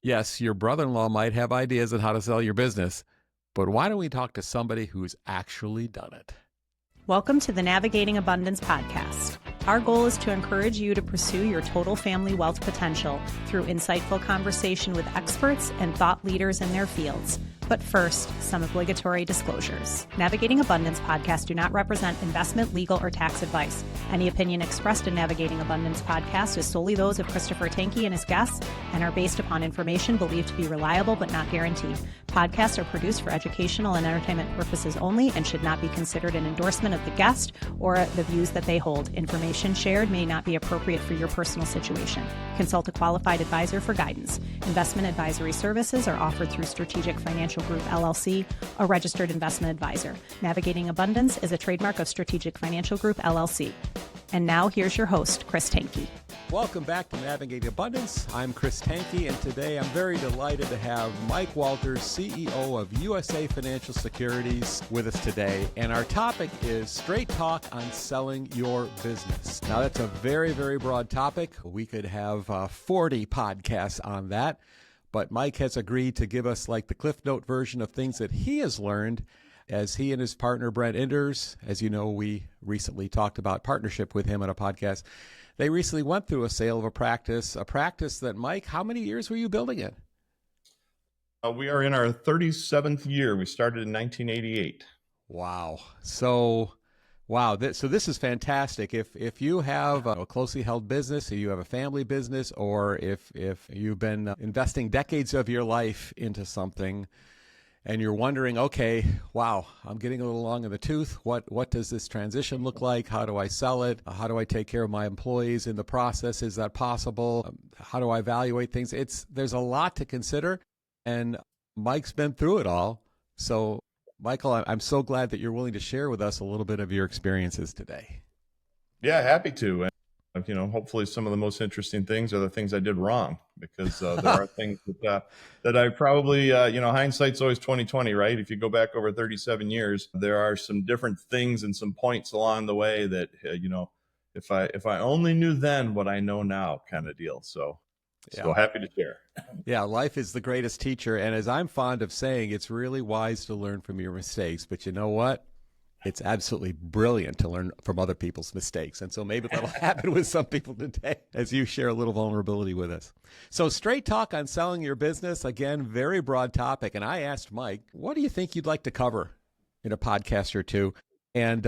Yes, your brother-in-law might have ideas on how to sell your business, but why don't we talk to somebody who's actually done it? Welcome to the Navigating Abundance podcast. Our goal is to encourage you to pursue your total family wealth potential through insightful conversation with experts and thought leaders in their fields. But first, some obligatory disclosures. Navigating Abundance podcasts do not represent investment, legal, or tax advice. Any opinion expressed in Navigating Abundance podcast is solely those of Christopher Tanke and his guests and are based upon information believed to be reliable but not guaranteed. Podcasts are produced for educational and entertainment purposes only and should not be considered an endorsement of the guest or the views that they hold. Information shared may not be appropriate for your personal situation. Consult a qualified advisor for guidance. Investment advisory services are offered through Strategic Financial Group, LLC, a registered investment advisor. Navigating Abundance is a trademark of Strategic Financial Group, LLC. And now here's your host, Chris Tanke. Welcome back to Navigating Abundance. I'm Chris Tanke, and today I'm very delighted to have Mike Walters, CEO of USA Financial Securities, with us today. And our topic is straight talk on selling your business. Now, that's a very, very broad topic. We could have 40 podcasts on that. But Mike has agreed to give us like the Cliff Note version of things that he has learned as he and his partner, Brent Enders, as you know, we recently talked about partnership with him on a podcast. They recently went through a sale of a practice that, Mike, how many years were you building it? We are in our 37th year. We started in 1988. Wow. So this is fantastic. If you have a closely held business, if you have a family business, or if you've been investing decades of your life into something and you're wondering, okay, wow, I'm getting a little long in the tooth. What does this transition look like? How do I sell it? How do I take care of my employees in the process? Is that possible? How do I evaluate things? There's a lot to consider, and Mike's been through it all. So Michael, I'm so glad that you're willing to share with us a little bit of your experiences today. Yeah, happy to. And, hopefully some of the most interesting things are the things I did wrong, because there are things that I probably, hindsight's always 20/20, right? If you go back over 37 years, there are some different things and some points along the way that, if I only knew then what I know now, kind of deal. So happy to share. Yeah, life is the greatest teacher. And as I'm fond of saying, it's really wise to learn from your mistakes. But you know what? It's absolutely brilliant to learn from other people's mistakes. And so maybe that'll happen with some people today as you share a little vulnerability with us. So straight talk on selling your business. Again, very broad topic. And I asked Mike, what do you think you'd like to cover in a podcast or two? And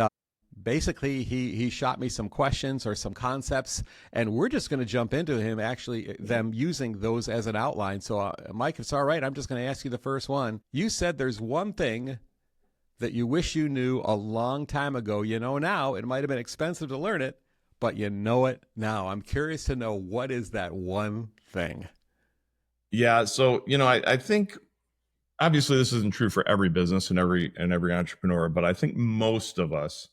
basically, he shot me some questions or some concepts, and we're just going to jump into them using those as an outline. So, Mike, if it's all right, I'm just going to ask you the first one. You said there's one thing that you wish you knew a long time ago. You know now. It might have been expensive to learn it, but you know it now. I'm curious to know, what is that one thing? Yeah, so, I think obviously this isn't true for every business and every entrepreneur, but I think most of us,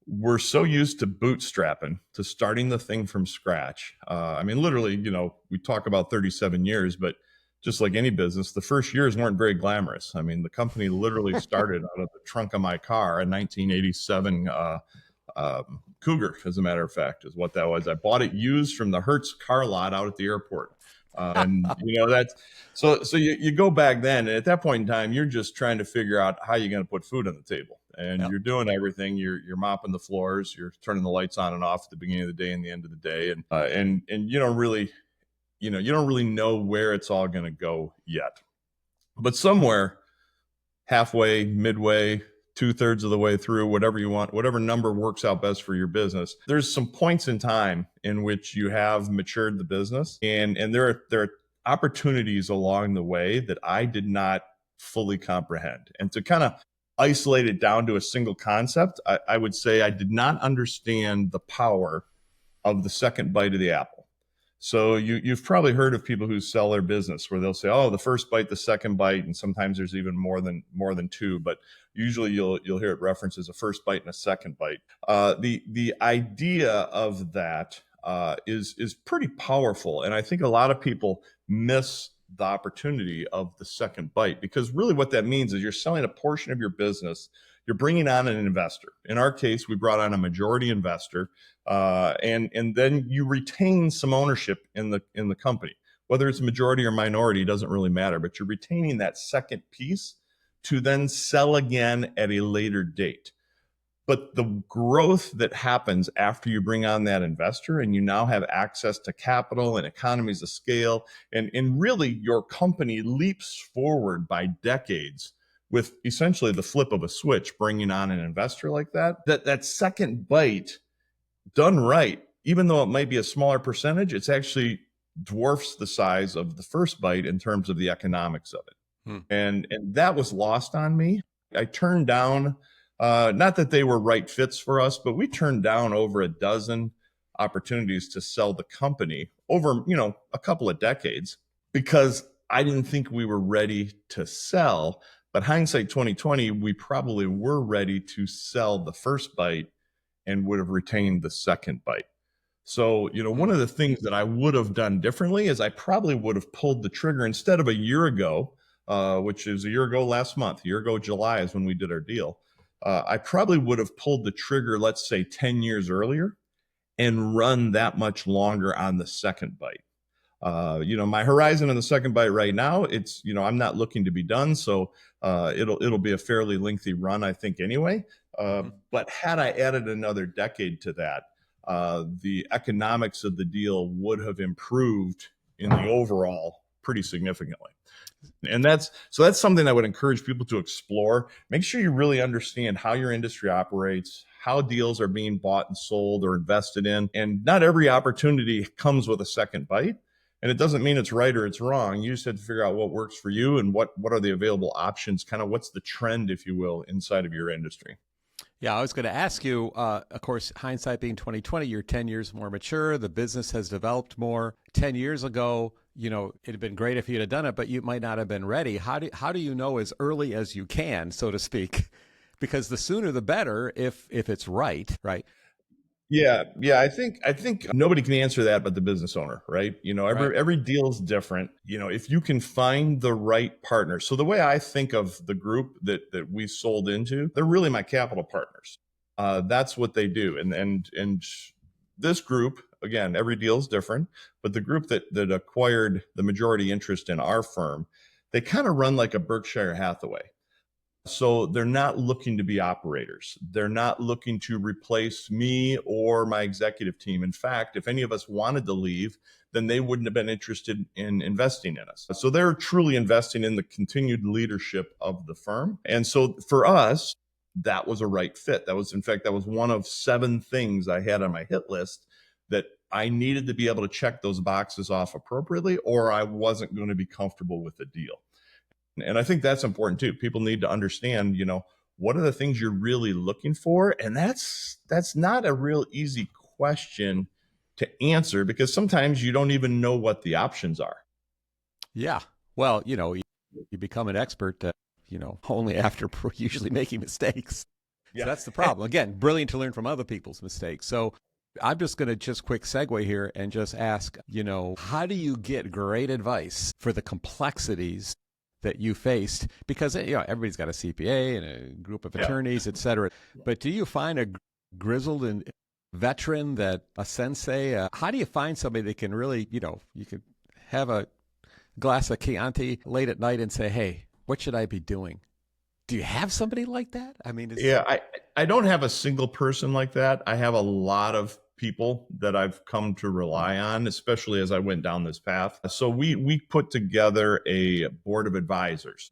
we're so used to bootstrapping, to starting the thing from scratch. Literally, we talk about 37 years, but just like any business, the first years weren't very glamorous. The company literally started out of the trunk of my car, a 1987 Cougar, as a matter of fact, is what that was. I bought it used from the Hertz car lot out at the airport. That's so you go back then, and at that point in time, you're just trying to figure out how you're going to put food on the table. And You're doing everything. You're mopping the floors. You're turning the lights on and off at the beginning of the day and the end of the day. And you don't really, you don't really know where it's all going to go yet. But somewhere halfway, midway, 2/3 of the way through, whatever you want, whatever number works out best for your business, there's some points in time in which you have matured the business. And there are opportunities along the way that I did not fully comprehend. And to kind of isolate it down to a single concept, I would say I did not understand the power of the second bite of the apple. So you've probably heard of people who sell their business where they'll say, oh, the first bite, the second bite, and sometimes there's even more than two, but usually you'll hear it referenced as a first bite and a second bite. The idea of that is pretty powerful, and I think a lot of people miss the opportunity of the second bite, because really what that means is you're selling a portion of your business. You're bringing on an investor. In our case, we brought on a majority investor, and then you retain some ownership in the company. whether it's majority or minority, doesn't really matter, but you're retaining that second piece to then sell again at a later date. But the growth that happens after you bring on that investor and you now have access to capital and economies of scale, and really your company leaps forward by decades with essentially the flip of a switch, bringing on an investor like that second bite done right, even though it might be a smaller percentage, it's actually dwarfs the size of the first bite in terms of the economics of it. And that was lost on me. I turned down, not that they were right fits for us, but we turned down over a dozen opportunities to sell the company over, a couple of decades because I didn't think we were ready to sell. But hindsight 2020, we probably were ready to sell the first bite and would have retained the second bite. So, one of the things that I would have done differently is I probably would have pulled the trigger instead of a year ago, which is a year ago last month. A year ago, July is when we did our deal. I probably would have pulled the trigger, let's say 10 years earlier, and run that much longer on the second bite. My horizon on the second bite right now, it's, I'm not looking to be done. So it'll be a fairly lengthy run, I think, anyway. But had I added another decade to that, the economics of the deal would have improved in the overall pretty significantly. And that's something I would encourage people to explore. Make sure you really understand how your industry operates, how deals are being bought and sold or invested in. And not every opportunity comes with a second bite. And it doesn't mean it's right or it's wrong. You just have to figure out what works for you and what are the available options, kind of what's the trend, if you will, inside of your industry. Yeah, I was going to ask you, of course, hindsight being 2020, you're 10 years more mature. The business has developed more. 10 years ago, it'd have been great if you'd have done it, but you might not have been ready. How do you know as early as you can, so to speak? Because the sooner the better if it's right? Yeah. I think nobody can answer that but the business owner, right? Every deal is different. If you can find the right partner. So the way I think of the group that we sold into, they're really my capital partners. That's what they do. And this group, again, every deal is different, but the group that acquired the majority interest in our firm, they kind of run like a Berkshire Hathaway. So they're not looking to be operators. They're not looking to replace me or my executive team. In fact, if any of us wanted to leave, then they wouldn't have been interested in investing in us. So they're truly investing in the continued leadership of the firm. And so for us, that was a right fit. That was one of 7 things I had on my hit list that I needed to be able to check those boxes off appropriately, or I wasn't going to be comfortable with the deal. And I think that's important too. People need to understand, what are the things you're really looking for? And that's not a real easy question to answer because sometimes you don't even know what the options are. Yeah. Well, you become an expert, only after usually making mistakes. Yeah. So that's the problem. Again, brilliant to learn from other people's mistakes. So I'm just going to quick segue here and just ask, how do you get great advice for the complexities that you faced? Because everybody's got a CPA and a group of attorneys, et cetera. But do you find a grizzled and veteran, that a sensei? How do you find somebody that can really, you could have a glass of Chianti late at night and say, hey, what should I be doing? Do you have somebody like that? I mean, I don't have a single person like that. I have a lot of people that I've come to rely on, especially as I went down this path. So we put together a board of advisors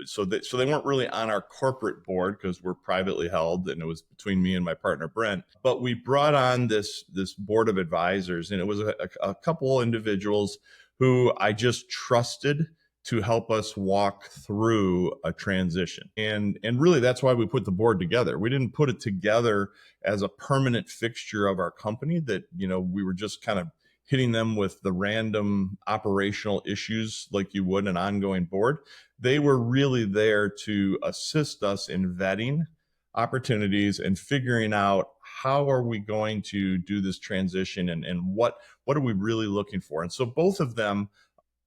so they weren't really on our corporate board because we're privately held and it was between me and my partner, Brent. But we brought on this board of advisors, and it was a couple individuals who I just trusted to help us walk through a transition. And really that's why we put the board together. We didn't put it together as a permanent fixture of our company that, we were just kind of hitting them with the random operational issues like you would an ongoing board. They were really there to assist us in vetting opportunities and figuring out how are we going to do this transition and what are we really looking for. And so both of them,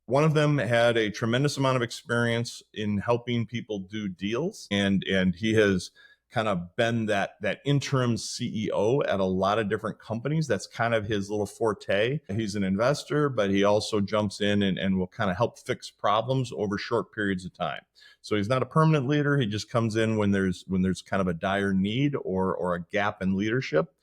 one of them had a tremendous amount of experience in helping people do deals, and he has kind of been that interim CEO at a lot of different companies. That's kind of his little forte. He's an investor, but he also jumps in and will kind of help fix problems over short periods of time. So he's not a permanent leader. He just comes in when there's kind of a dire need or a gap in leadership.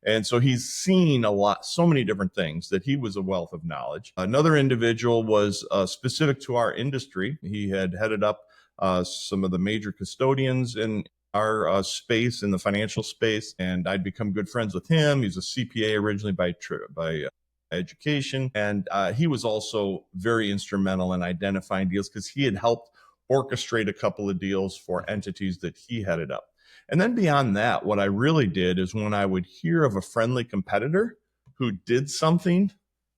And so he's seen so many different things that he was a wealth of knowledge. Another individual was specific to our industry. He had headed up some of the major custodians in our space, in the financial space, and I'd become good friends with him. He's a CPA originally by education, and he was also very instrumental in identifying deals because he had helped orchestrate a couple of deals for entities that he headed up. And then beyond that, what I really did is when I would hear of a friendly competitor who did something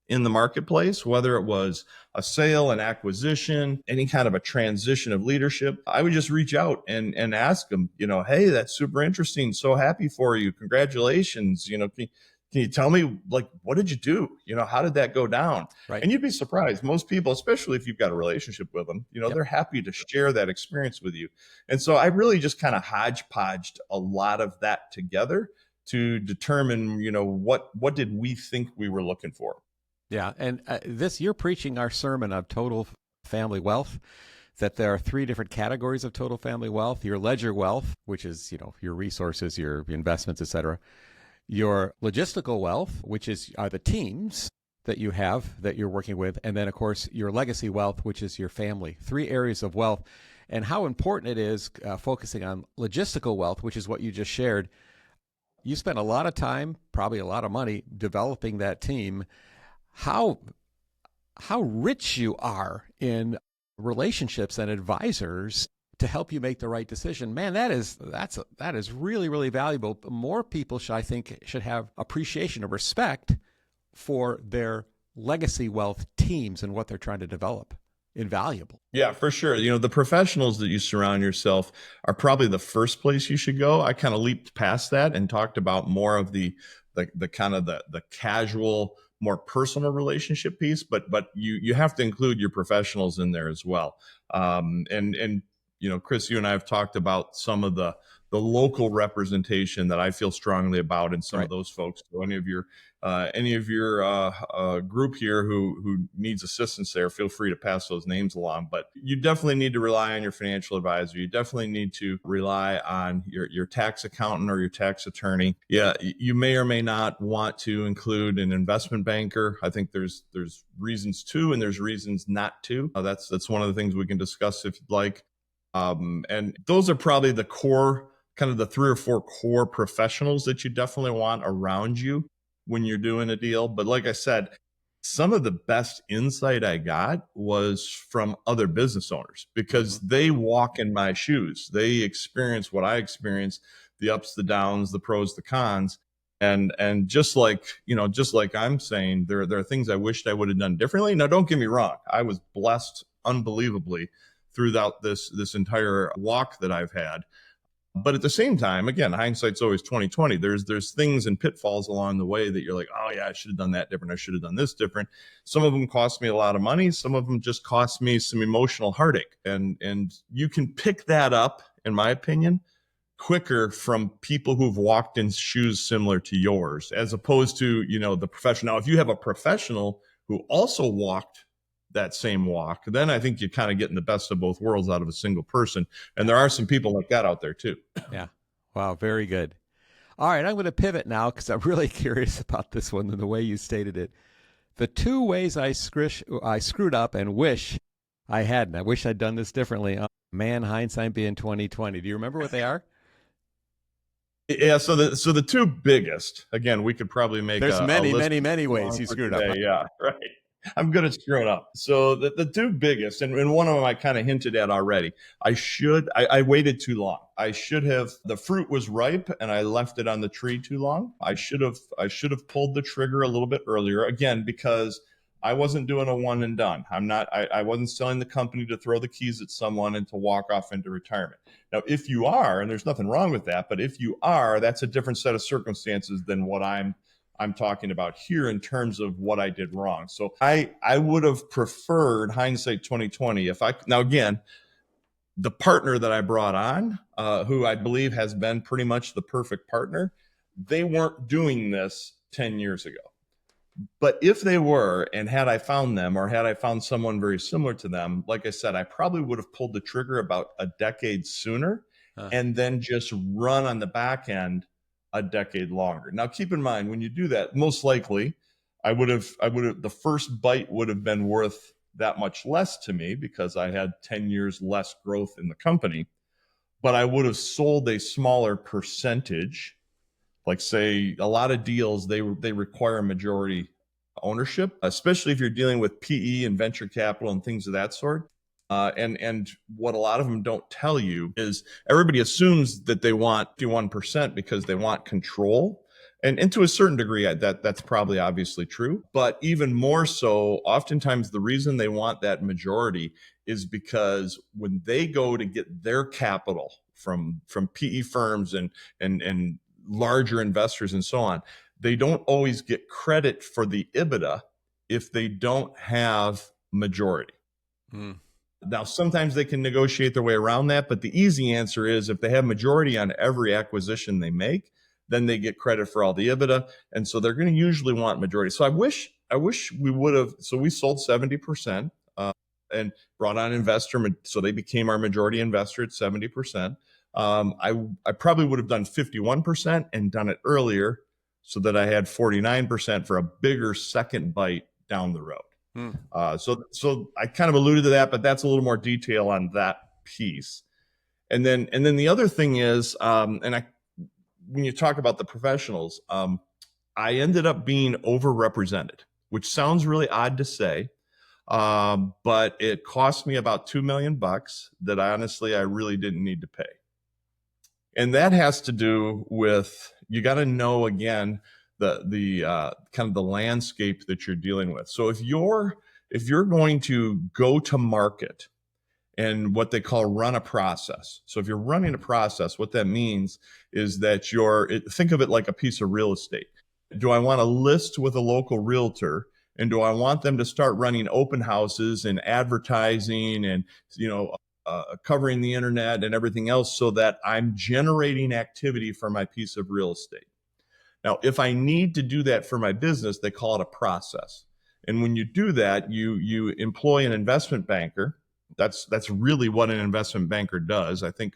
in the marketplace, whether it was a sale, an acquisition, any kind of a transition of leadership, I would just reach out and ask them, hey, that's super interesting. So happy for you. Congratulations. Can you tell me, like, what did you do? How did that go down? Right. And you'd be surprised. Most people, especially if you've got a relationship with them, Yep. they're happy to share that experience with you. And so I really just kind of hodgepodged a lot of that together to determine, what did we think we were looking for? Yeah. And you're preaching our sermon of total family wealth, that there are 3 different categories of total family wealth: your ledger wealth, which is, your resources, your investments, et cetera; your logistical wealth, which are the teams that you have that you're working with; and then, of course, your legacy wealth, which is your family. 3 areas of wealth. And how important it is focusing on logistical wealth, which is what you just shared. You spent a lot of time, probably a lot of money, developing that team. How rich you are in relationships and advisors to help you make the right decision. Man, that is really, really valuable. More people should have appreciation or respect for their legacy wealth teams and what they're trying to develop. Invaluable. Yeah, for sure. The professionals that you surround yourself are probably the first place you should go. I kind of leaped past that and talked about more of the kind of the casual, more personal relationship piece, but you have to include your professionals in there as well. And Chris, you and I have talked about some of the local representation that I feel strongly about in some of those folks. So any of your group here who needs assistance there, feel free to pass those names along. But you definitely need to rely on your financial advisor. You definitely need to rely on your tax accountant or your tax attorney. Yeah, you may or may not want to include an investment banker. I think there's reasons to, and there's reasons not to. That's one of the things we can discuss if you'd like. And those are probably the core, kind of the 3 or 4 core professionals that you definitely want around you when you're doing a deal. But like I said, some of the best insight I got was from other business owners because they walk in my shoes. They experience what I experience, the ups, the downs, the pros, the cons. And just like I'm saying, there are things I wished I would have done differently. Now, don't get me wrong. I was blessed unbelievably throughout this entire walk that I've had. But at the same time, again, hindsight's always 20/20. There's things and pitfalls along the way that you're like, oh yeah, I should have done that different. I should have done this different. Some of them cost me a lot of money. Some of them just cost me some emotional heartache. And you can pick that up, in my opinion, quicker from people who've walked in shoes similar to yours, as opposed to, the professional. Now, if you have a professional who also walked that same walk, then I think you're kind of getting the best of both worlds out of a single person. And there are some people like that out there too. Yeah. Wow. Very good. All right. I'm going to pivot now because I'm really curious about this one and the way you stated it. The 2 ways I screwed up and wish I hadn't. I wish I'd done this differently. Man, hindsight being 20/20. Do you remember what they are? Yeah. So the 2 biggest, again, we could probably make There's many ways you screwed up. Yeah. Right. I'm good at screwing up. So the 2 biggest, and one of them I kind of hinted at already. I waited too long. I should have. The fruit was ripe, and I left it on the tree too long. I should have pulled the trigger a little bit earlier. Again, because I wasn't doing a one and done. I wasn't selling the company to throw the keys at someone and to walk off into retirement. Now, if you are, and there's nothing wrong with that, but if you are, that's a different set of circumstances than what I'm talking about here in terms of what I did wrong. So I would have preferred hindsight 20/20 now again, the partner that I brought on who I believe has been pretty much the perfect partner, they weren't doing this 10 years ago. But if they were, and had I found them, or had I found someone very similar to them, like I said, I probably would have pulled the trigger about a decade sooner, and then just run on the back end a decade longer. Now, keep in mind, when you do that, most likely the first bite would have been worth that much less to me because I had 10 years less growth in the company, but I would have sold a smaller percentage. Like, say, a lot of deals, they require majority ownership, especially if you're dealing with PE and venture capital and things of that sort. And what a lot of them don't tell you is everybody assumes that they want 51% because they want control. And to a certain degree, that's probably obviously true. But even more so, oftentimes the reason they want that majority is because when they go to get their capital from PE firms and larger investors and so on, they don't always get credit for the EBITDA if they don't have majority. Now, sometimes they can negotiate their way around that, but the easy answer is if they have majority on every acquisition they make, then they get credit for all the EBITDA. And so they're going to usually want majority. So I wish we would have, so we sold 70% and brought on an investor. So they became our majority investor at 70%. I probably would have done 51% and done it earlier so that I had 49% for a bigger second bite down the road. So I kind of alluded to that, but that's a little more detail on that piece. And then the other thing is, when you talk about the professionals, I ended up being overrepresented, which sounds really odd to say, but it cost me about $2 million that I really didn't need to pay. And that has to do with, you got to know, again, the kind of the landscape that you're dealing with. So if you're going to go to market and what they call run a process. So if you're running a process, what that means is that think of it like a piece of real estate. Do I want to list with a local realtor? And do I want them to start running open houses and advertising and, covering the internet and everything else so that I'm generating activity for my piece of real estate? Now, if I need to do that for my business, they call it a process. And when you do that, you employ an investment banker. That's really what an investment banker does. I think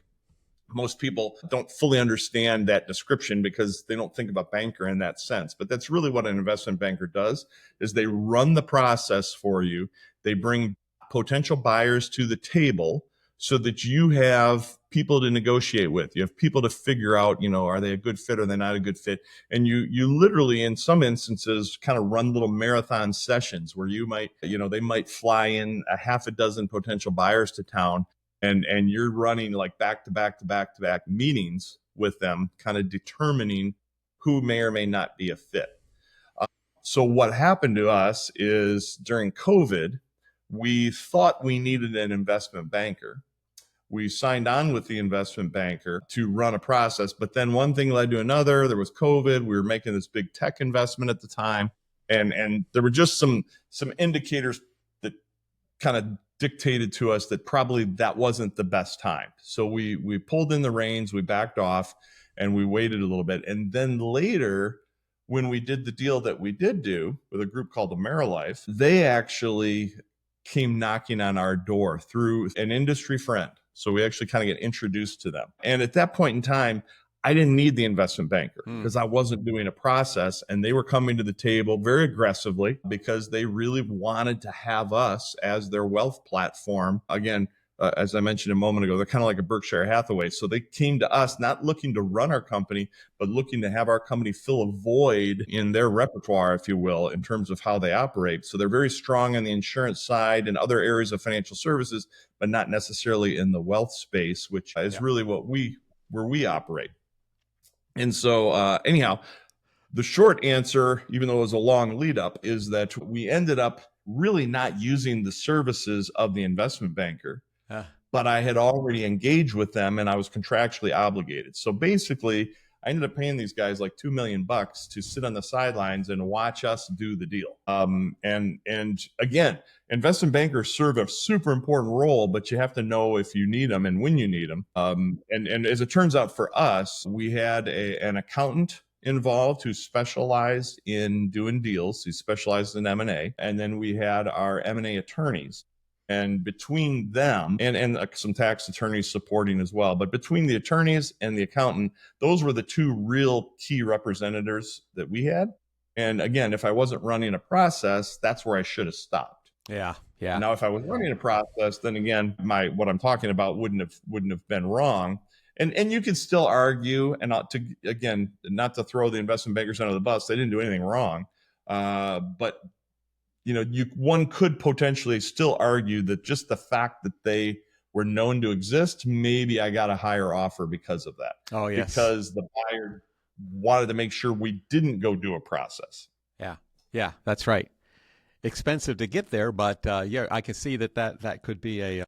most people don't fully understand that description because they don't think of a banker in that sense. But that's really what an investment banker does, is they run the process for you. They bring potential buyers to the table so that you have people to negotiate with. You have people to figure out, are they a good fit or are they not a good fit? And you literally, in some instances, kind of run little marathon sessions where you might, they might fly in a half a dozen potential buyers to town, and you're running like back to back meetings with them, kind of determining who may or may not be a fit. So what happened to us is during COVID, we thought we needed an investment banker. We signed on with the investment banker to run a process, but then one thing led to another. There was COVID. We were making this big tech investment at the time, and there were just some indicators that kind of dictated to us that probably that wasn't the best time. So we pulled in the reins, we backed off, and we waited a little bit. And then later, when we did the deal that we did do with a group called AmeriLife, they actually came knocking on our door through an industry friend. So we actually kind of get introduced to them. And at that point in time, I didn't need the investment banker because I wasn't doing a process, and they were coming to the table very aggressively because they really wanted to have us as their wealth platform. Again, as I mentioned a moment ago, they're kind of like a Berkshire Hathaway. So they came to us not looking to run our company, but looking to have our company fill a void in their repertoire, if you will, in terms of how they operate. So they're very strong on the insurance side and other areas of financial services, but not necessarily in the wealth space, which is really where we operate. And so anyhow, the short answer, even though it was a long lead up, is that we ended up really not using the services of the investment banker. But I had already engaged with them and I was contractually obligated. So basically, I ended up paying these guys like $2 million to sit on the sidelines and watch us do the deal. And again, investment bankers serve a super important role, but you have to know if you need them and when you need them. And as it turns out for us, we had an accountant involved who specialized in doing deals. He specialized in M&A. And then we had our M&A attorneys. And between them and some tax attorneys supporting as well, but between the attorneys and the accountant, those were the two real key representatives that we had. And again, if I wasn't running a process, that's where I should have stopped. Yeah. Yeah. Now, if I was running a process, then again, what I'm talking about wouldn't have been wrong. And you could still argue, and not to throw the investment bankers under the bus, they didn't do anything wrong. But one could potentially still argue that just the fact that they were known to exist, maybe I got a higher offer because of that. Oh, yes. Because the buyer wanted to make sure we didn't go do a process. Yeah. Yeah, that's right. Expensive to get there, but yeah, I can see that could be a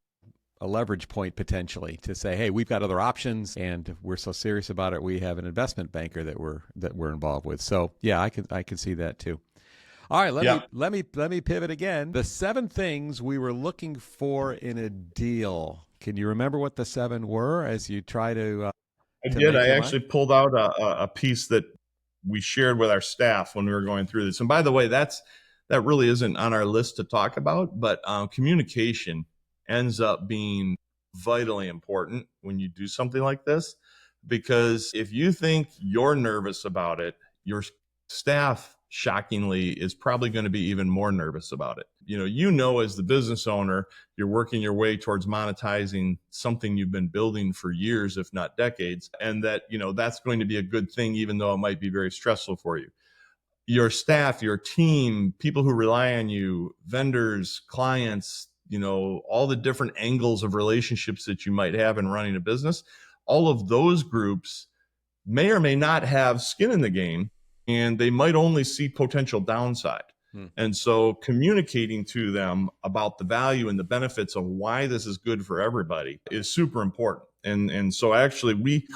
leverage point potentially to say, hey, we've got other options, and we're so serious about it. We have an investment banker that we're involved with. So yeah, I can see that too. All right, let me pivot again. The 7 things we were looking for in a deal. Can you remember what the 7 were as you try to? I did. I actually pulled out a piece that we shared with our staff when we were going through this. And by the way, that really isn't on our list to talk about, but communication ends up being vitally important when you do something like this, because if you think you're nervous about it, your staff shockingly is probably going to be even more nervous about it. As the business owner, you're working your way towards monetizing something you've been building for years, if not decades, and that's going to be a good thing, even though it might be very stressful for you. Your staff, your team, people who rely on you, vendors, clients, all the different angles of relationships that you might have in running a business, all of those groups may or may not have skin in the game, and they might only see potential downside. And so communicating to them about the value and the benefits of why this is good for everybody is super important. And so actually we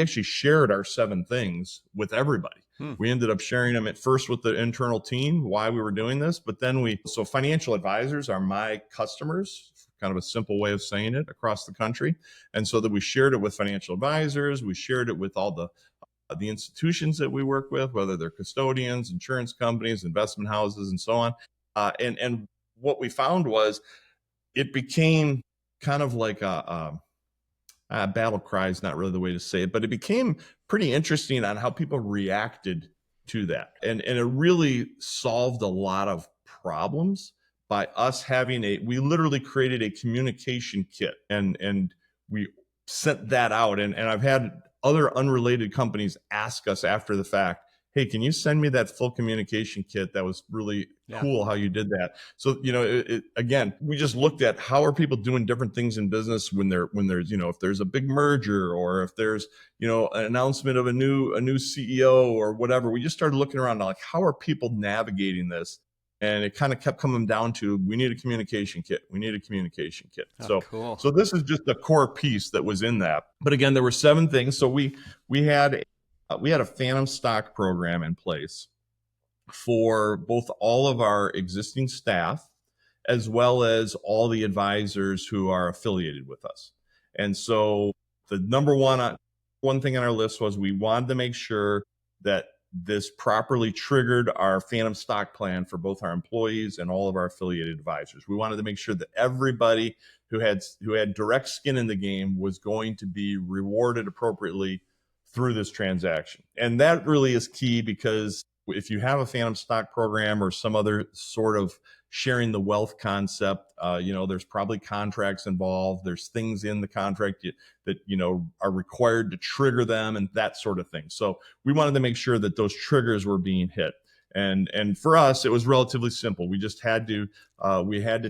actually shared our 7 things with everybody. We ended up sharing them at first with the internal team, why we were doing this, but then so financial advisors are my customers, kind of a simple way of saying it, across the country. And so that we shared it with financial advisors, we shared it with all the institutions that we work with, whether they're custodians, insurance companies, investment houses, and so on. And what we found was it became kind of like a battle cry is not really the way to say it, but it became pretty interesting on how people reacted to that. And it really solved a lot of problems by us we literally created a communication kit and we sent that out. And I've had other unrelated companies ask us after the fact, hey, can you send me that full communication kit? That was really cool how you did that. So, again, we just looked at how are people doing different things in business when there's, if there's a big merger or if there's, an announcement of a new CEO or whatever. We just started looking around like, how are people navigating this? And it kind of kept coming down to, we need a communication kit. We need a communication kit. Cool. So this is just a core piece that was in that. But again, there were 7 things. So we had a phantom stock program in place for both all of our existing staff, as well as all the advisors who are affiliated with us. And so the number one thing on our list was we wanted to make sure that this properly triggered our phantom stock plan for both our employees and all of our affiliated advisors. We wanted to make sure that everybody who had direct skin in the game was going to be rewarded appropriately through this transaction. And that really is key, because if you have a phantom stock program or some other sort of sharing the wealth concept, there's probably contracts involved. There's things in the contract that, are required to trigger them and that sort of thing. So we wanted to make sure that those triggers were being hit. And for us, it was relatively simple. We just had to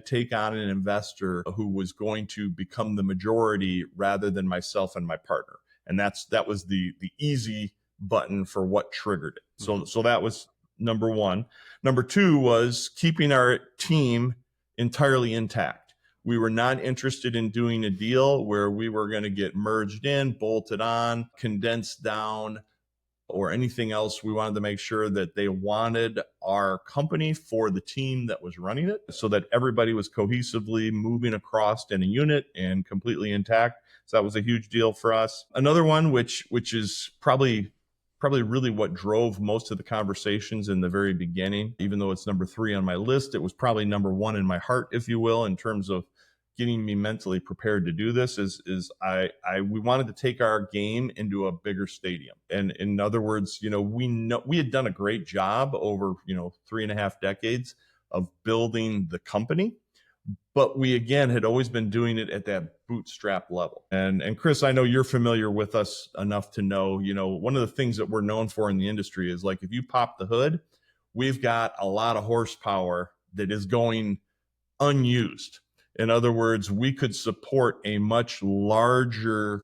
take on an investor who was going to become the majority rather than myself and my partner. And that was the easy button for what triggered it. So that was number 1. Number 2 was keeping our team entirely intact. We were not interested in doing a deal where we were going to get merged in, bolted on, condensed down, or anything else. We wanted to make sure that they wanted our company for the team that was running it, so that everybody was cohesively moving across in a unit and completely intact. So that was a huge deal for us. Another one, which is probably really what drove most of the conversations in the very beginning, even though it's number 3 on my list, it was probably number 1 in my heart, if you will, in terms of getting me mentally prepared to do this, is we wanted to take our game into a bigger stadium. And in other words, we had done a great job over 3.5 decades of building the company, but we again had always been doing it at that bootstrap level. And Chris, I know you're familiar with us enough to know, one of the things that we're known for in the industry is, like, if you pop the hood, we've got a lot of horsepower that is going unused. In other words, we could support a much larger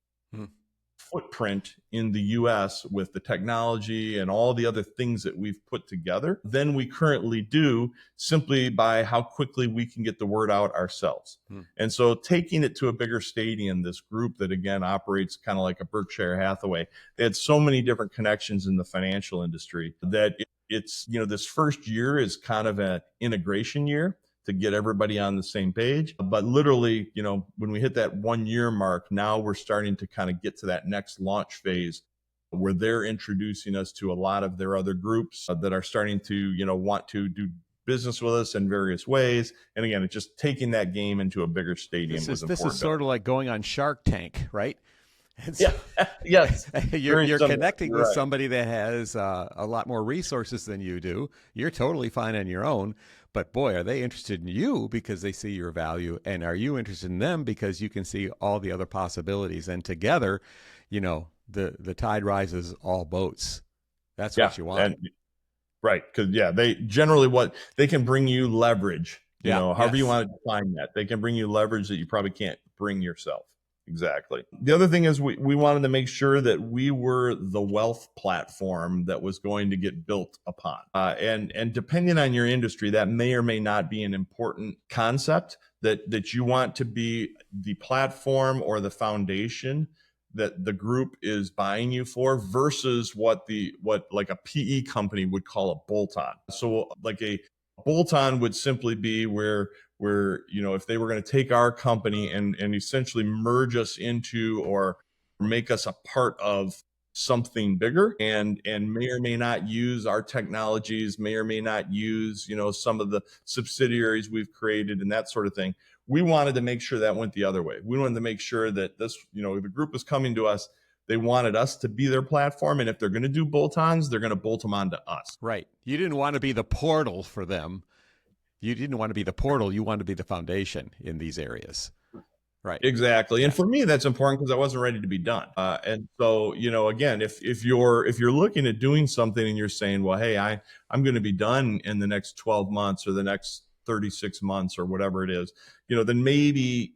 footprint in the US with the technology and all the other things that we've put together than we currently do, simply by how quickly we can get the word out ourselves. And so taking it to a bigger stadium, this group that again operates kind of like a Berkshire Hathaway, they had so many different connections in the financial industry that it's, this first year is kind of an integration year to get everybody on the same page. But literally, when we hit that 1 year mark, now we're starting to kind of get to that next launch phase where they're introducing us to a lot of their other groups that are starting to, want to do business with us in various ways. And again, it's just taking that game into a bigger stadium. This is sort of like going on Shark Tank, right? Yeah. Yes. You're connecting with somebody that has a lot more resources than you do. You're totally fine on your own. But boy, are they interested in you because they see your value, and are you interested in them because you can see all the other possibilities? And together, the tide rises all boats. That's what you want. Right. Because they generally they can bring you leverage, however you want to define that. They can bring you leverage that you probably can't bring yourself. Exactly. The other thing is we wanted to make sure that we were the wealth platform that was going to get built upon. And depending on your industry, that may or may not be an important concept, that you want to be the platform or the foundation that the group is buying you for, versus what like a PE company would call a bolt-on. So like a bolt-on would simply be where if they were going to take our company and essentially merge us into or make us a part of something bigger, and may or may not use our technologies, may or may not use some of the subsidiaries we've created and that sort of thing. We wanted to make sure that went the other way. We wanted to make sure that this, if a group was coming to us, they wanted us to be their platform, and if they're going to do bolt-ons, they're going to bolt them onto us. Right. You didn't want to be the portal for them. You didn't want to be the portal. You wanted to be the foundation in these areas. Right. Exactly. And for me, that's important because I wasn't ready to be done. And so, again, if you're looking at doing something and you're saying, well, hey, I'm going to be done in the next 12 months or the next 36 months or whatever it is, then maybe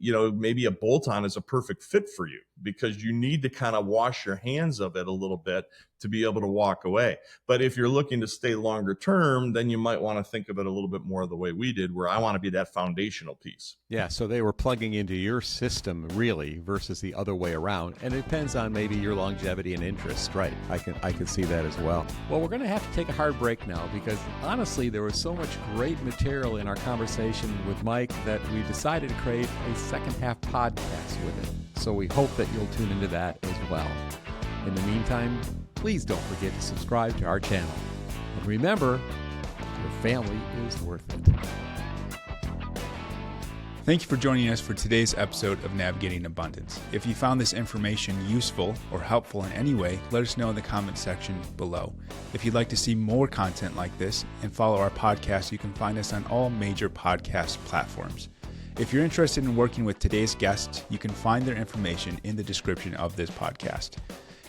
a bolt-on is a perfect fit for you, because you need to kind of wash your hands of it a little bit to be able to walk away. But if you're looking to stay longer term, then you might want to think of it a little bit more the way we did, where I want to be that foundational piece. Yeah, so they were plugging into your system really versus the other way around. And it depends on maybe your longevity and interest. Right. I can see that as well. Well, we're going to have to take a hard break now, because honestly, there was so much great material in our conversation with Mike that we decided to create a second half podcast with it. So we hope that you'll tune into that as well. In the meantime, please don't forget to subscribe to our channel. And remember, your family is worth it. Thank you for joining us for today's episode of Navigating Abundance. If you found this information useful or helpful in any way, let us know in the comment section below. If you'd like to see more content like this and follow our podcast, you can find us on all major podcast platforms. If you're interested in working with today's guests, you can find their information in the description of this podcast.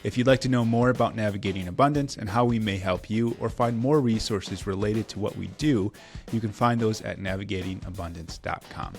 If you'd like to know more about Navigating Abundance and how we may help you, or find more resources related to what we do, you can find those at navigatingabundance.com.